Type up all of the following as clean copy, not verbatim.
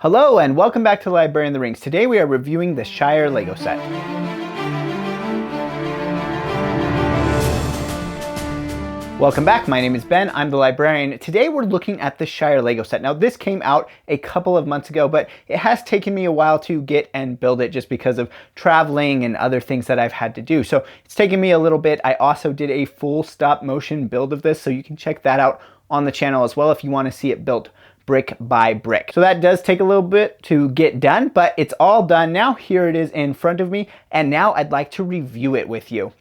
Hello and welcome back to Librarian of the Rings. Today we are reviewing the Shire LEGO set. Welcome back, my name is Ben, I'm the librarian. Today we're looking at the Shire LEGO set. Now this came out a couple of months ago, but it has taken me a while to get and build it just because of traveling and other things that I've had to do. So it's taken me a little bit. I also did a full stop motion build of this, so you can check that out on the channel as well if you want to see it built brick by brick. So that does take a little bit to get done, but it's all done now. Here it is in front of me, and now I'd like to review it with you.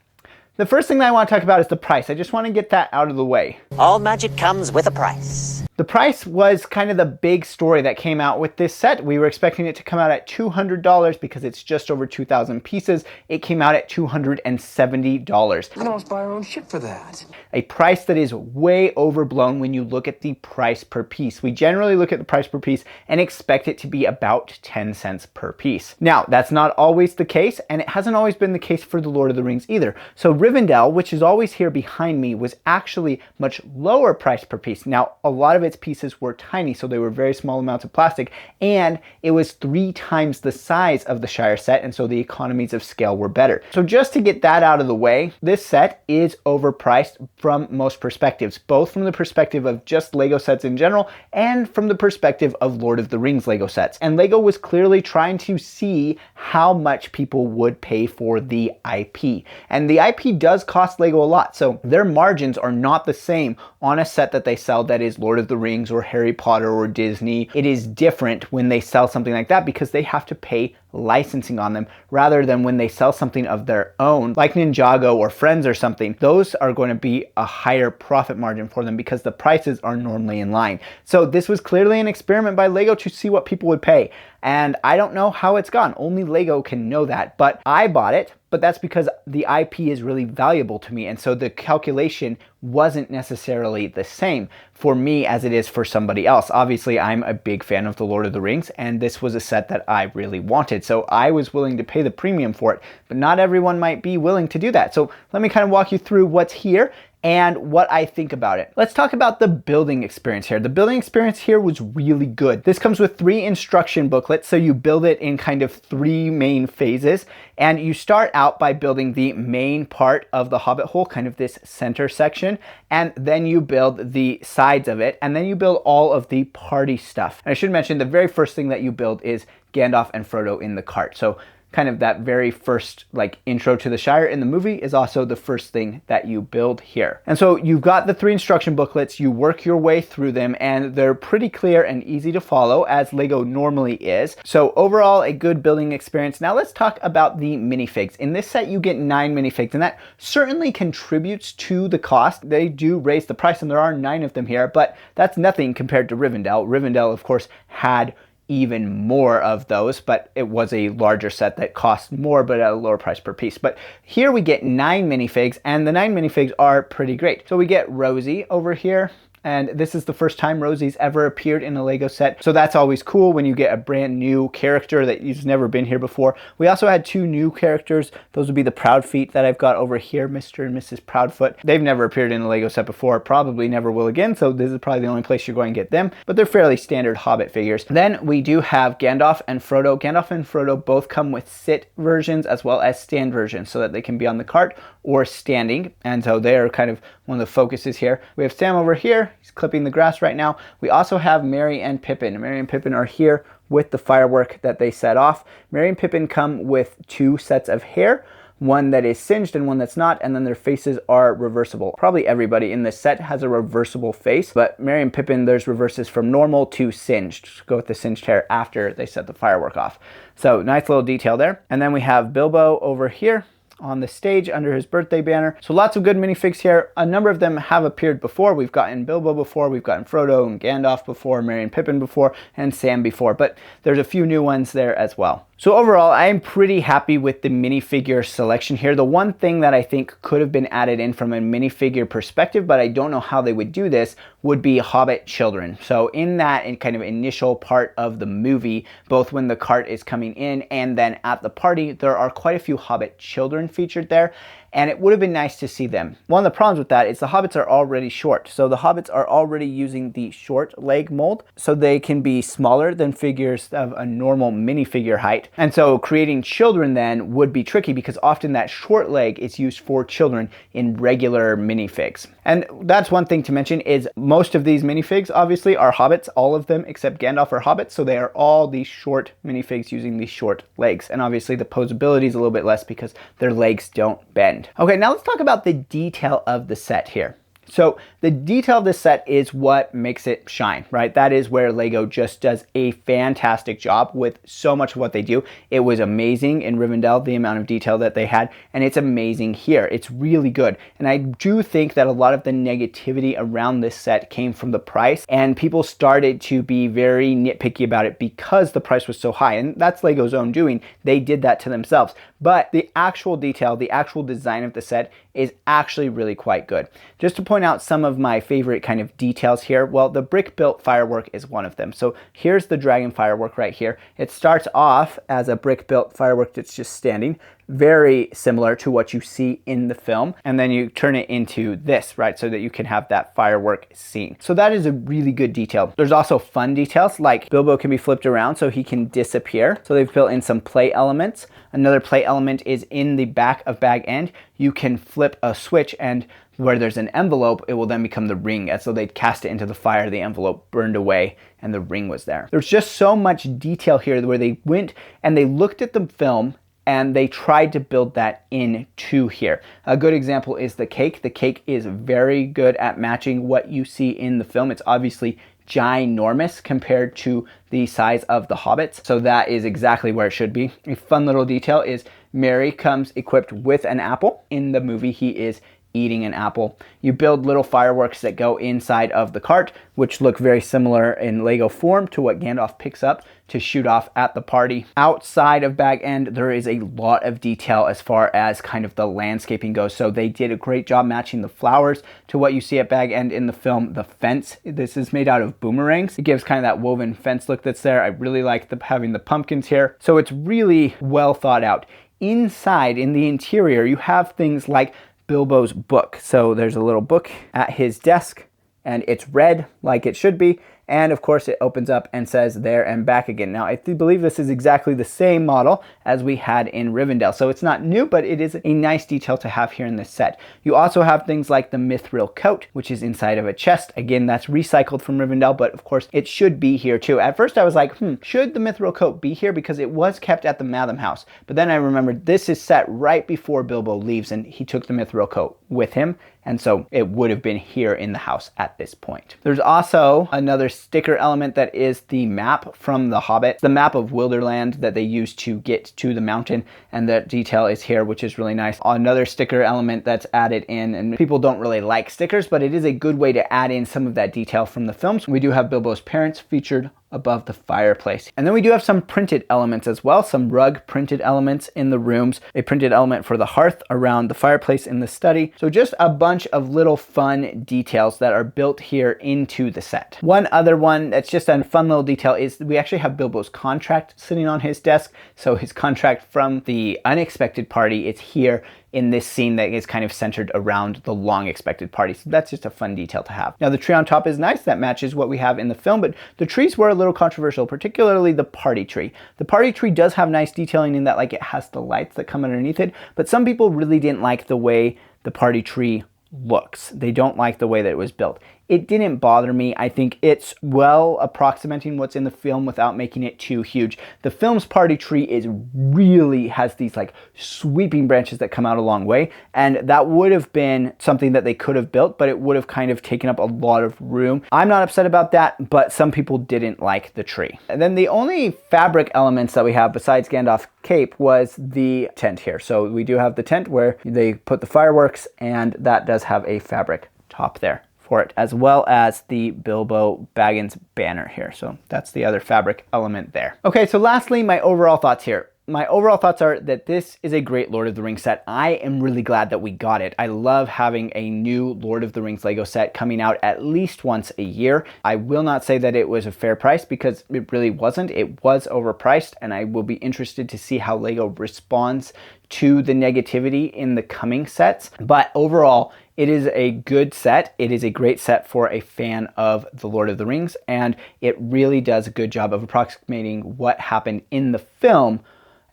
The first thing that I want to talk about is the price. I just want to get that out of the way. All magic comes with a price. The price was kind of the big story that came out with this set. We were expecting it to come out at $200 because it's just over 2,000 pieces. It came out at $270. We can almost buy our own shit for that. A price that is way overblown when you look at the price per piece. We generally look at the price per piece and expect it to be about 10 cents per piece. Now, that's not always the case, and it hasn't always been the case for the Lord of the Rings either. So Rivendell, which is always here behind me, was actually much lower price per piece. Now, a lot of its pieces were tiny, so they were very small amounts of plastic, and it was 3 times the size of the Shire set, and so the economies of scale were better. So just to get that out of the way, this set is overpriced from most perspectives, both from the perspective of just LEGO sets in general and from the perspective of Lord of the Rings LEGO sets. And LEGO was clearly trying to see how much people would pay for the IP. And the IP does cost LEGO a lot, so their margins are not the same on a set that they sell that is Lord of the Rings or Harry Potter or Disney. It is different when they sell something like that because they have to pay licensing on them rather than when they sell something of their own like Ninjago or Friends or something. Those are going to be a higher profit margin for them because the prices are normally in line. So this was clearly an experiment by LEGO to see what people would pay. And I don't know how it's gone. Only LEGO can know that. But I bought it, but that's because the IP is really valuable to me. And so the calculation wasn't necessarily the same for me as it is for somebody else. Obviously, I'm a big fan of the Lord of the Rings, and this was a set that I really wanted. So I was willing to pay the premium for it, but not everyone might be willing to do that. So let me kind of walk you through what's here and what I think about it. Let's talk about the building experience here. The building experience here was really good. This comes with 3 instruction booklets, so you build it in kind of 3 main phases. And you start out by building the main part of the Hobbit hole, kind of this center section, and then you build the sides of it, and then you build all of the party stuff. And I should mention the very first thing that you build is Gandalf and Frodo in the cart. So kind of that very first like intro to the Shire in the movie is also the first thing that you build here. And so you've got the 3 instruction booklets, you work your way through them, and they're pretty clear and easy to follow as LEGO normally is. So overall, a good building experience. Now let's talk about the minifigs. In this set, you get 9 minifigs, and that certainly contributes to the cost. They do raise the price, and there are 9 of them here, but that's nothing compared to Rivendell. Rivendell, of course, had even more of those, but it was a larger set that cost more but at a lower price per piece. But here we get 9 minifigs, and the 9 minifigs are pretty great. So we get Rosie over here, and this is the first time Rosie's ever appeared in a LEGO set. So that's always cool when you get a brand new character that has never been here before. We also had 2 new characters. Those would be the Proudfeet that I've got over here, Mr. and Mrs. Proudfoot. They've never appeared in a LEGO set before, probably never will again, so this is probably the only place you're going to get them, but they're fairly standard Hobbit figures. Then we do have Gandalf and Frodo. Gandalf and Frodo both come with sit versions as well as stand versions so that they can be on the cart or standing, and so they are kind of one of the focuses here. We have Sam over here. He's clipping the grass right now. We also have Merry and Pippin. Merry and Pippin are here with the firework that they set off. Merry and Pippin come with 2 sets of hair, one that is singed and one that's not, and then their faces are reversible. Probably everybody in this set has a reversible face, but Merry and Pippin, there's reverses from normal to singed. Just go with the singed hair after they set the firework off. So nice little detail there. And then we have Bilbo over here on the stage under his birthday banner. So lots of good minifigs here. A number of them have appeared before. We've gotten Bilbo before, we've gotten Frodo and Gandalf before, Merry and Pippin before, and Sam before, but there's a few new ones there as well. So overall, I am pretty happy with the minifigure selection here. The one thing that I think could have been added in from a minifigure perspective, but I don't know how they would do this, would be Hobbit children. So in that kind of initial part of the movie, both when the cart is coming in and then at the party, there are quite a few Hobbit children featured there. and it would have been nice to see them. One of the problems with that is the hobbits are already short. So the hobbits are already using the short leg mold, so they can be smaller than figures of a normal minifigure height. And so creating children then would be tricky because often that short leg is used for children in regular minifigs. And that's one thing to mention is most of these minifigs obviously are hobbits, all of them except Gandalf are hobbits, so they are all these short minifigs using these short legs. And obviously the posability is a little bit less because their legs don't bend. Okay, now let's talk about the detail of the set here. So the detail of this set is what makes it shine, right? That is where LEGO just does a fantastic job with so much of what they do. It was amazing in Rivendell, the amount of detail that they had, and it's amazing here. It's really good. And I do think that a lot of the negativity around this set came from the price, and people started to be very nitpicky about it because the price was so high. And that's LEGO's own doing. They did that to themselves. But the actual detail, the actual design of the set is actually really quite good. Just to point out some of my favorite kind of details here, well, the brick built firework is one of them. So here's the dragon firework right here. It starts off as a brick built firework that's just standing, very similar to what you see in the film, and then you turn it into this, right, so that you can have that firework scene. So that is a really good detail. There's also fun details, like Bilbo can be flipped around so he can disappear. So they've built in some play elements. Another play element is in the back of Bag End. You can flip a switch, and where there's an envelope, it will then become the ring. And so they'd cast it into the fire, the envelope burned away, and the ring was there. There's just so much detail here where they went and they looked at the film and they tried to build that into here. A good example is the cake. The cake is very good at matching what you see in the film. It's obviously ginormous compared to the size of the hobbits, so that is exactly where it should be. A fun little detail is Merry comes equipped with an apple. In the movie, he is eating an apple. You build little fireworks that go inside of the cart, which look very similar in LEGO form to what Gandalf picks up to shoot off at the party. Outside of Bag End, there is a lot of detail as far as kind of the landscaping goes. So they did a great job matching the flowers to what you see at Bag End in the film. The fence, this is made out of boomerangs. It gives kind of that woven fence look that's there. I really like having the pumpkins here. So it's really well thought out. Inside, in the interior, you have things like Bilbo's book. So there's a little book at his desk, and it's red like it should be. And of course it opens up and says there and back again. Now I believe this is exactly the same model as we had in Rivendell. So it's not new, but it is a nice detail to have here in this set. You also have things like the Mithril coat, which is inside of a chest. Again, that's recycled from Rivendell, but of course it should be here too. At first I was like, should the Mithril coat be here? Because it was kept at the Madam House. But then I remembered this is set right before Bilbo leaves and he took the Mithril coat with him. And so it would have been here in the house at this point. There's also another sticker element that is the map from The Hobbit, the map of Wilderland that they used to get to the mountain, and that detail is here, which is really nice. Another sticker element that's added in, and people don't really like stickers, but it is a good way to add in some of that detail from the films. We do have Bilbo's parents featured above the fireplace. And then we do have some printed elements as well, some rug printed elements in the rooms, a printed element for the hearth around the fireplace in the study. So just a bunch of little fun details that are built here into the set. One other one that's just a fun little detail is we actually have Bilbo's contract sitting on his desk. So his contract from the unexpected party is here in this scene that is kind of centered around the long expected party. So that's just a fun detail to have. Now the tree on top is nice. That matches what we have in the film, but the trees were a little controversial, particularly the party tree. The party tree does have nice detailing in that, like, it has the lights that come underneath it, but some people really didn't like the way the party tree looks. They don't like the way that it was built. It didn't bother me. I think it's well approximating what's in the film without making it too huge. The film's party tree really has these like sweeping branches that come out a long way, and that would have been something that they could have built, but it would have kind of taken up a lot of room. I'm not upset about that, but some people didn't like the tree. And then the only fabric elements that we have besides Gandalf's cape was the tent here. So we do have the tent where they put the fireworks, and that does have a fabric top there for it, as well as the Bilbo Baggins banner here. So that's the other fabric element there. Okay, so lastly, my overall thoughts here. my overall thoughts are that this is a great Lord of the Rings set. I am really glad that we got it. I love having a new Lord of the Rings Lego set coming out at least once a year. I will not say that it was a fair price because it really wasn't. It was overpriced, and I will be interested to see how Lego responds to the negativity in the coming sets. But overall, it is a good set. It is a great set for a fan of The Lord of the Rings, and it really does a good job of approximating what happened in the film,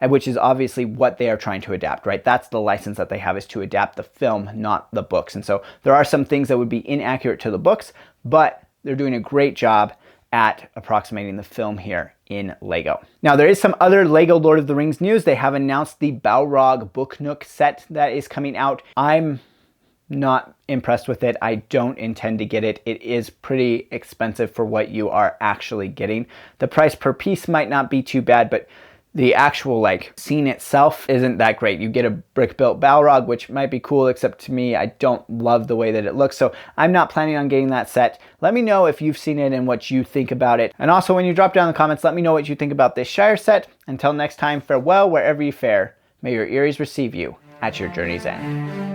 which is obviously what they are trying to adapt, right? That's the license that they have, is to adapt the film, not the books. And so there are some things that would be inaccurate to the books, but they're doing a great job at approximating the film here in Lego. Now, there is some other Lego Lord of the Rings news. They have announced the Balrog Book Nook set that is coming out. I'm not impressed with it. I don't intend to get it. It is pretty expensive for what you are actually getting. The price per piece might not be too bad, but the actual scene itself isn't that great. You get a brick built Balrog, which might be cool, except to me, I don't love the way that it looks. So I'm not planning on getting that set. Let me know if you've seen it and what you think about it. And also, when you drop down in the comments, let me know what you think about this Shire set. Until next time, farewell wherever you fare. May your Eries receive you at your journey's end.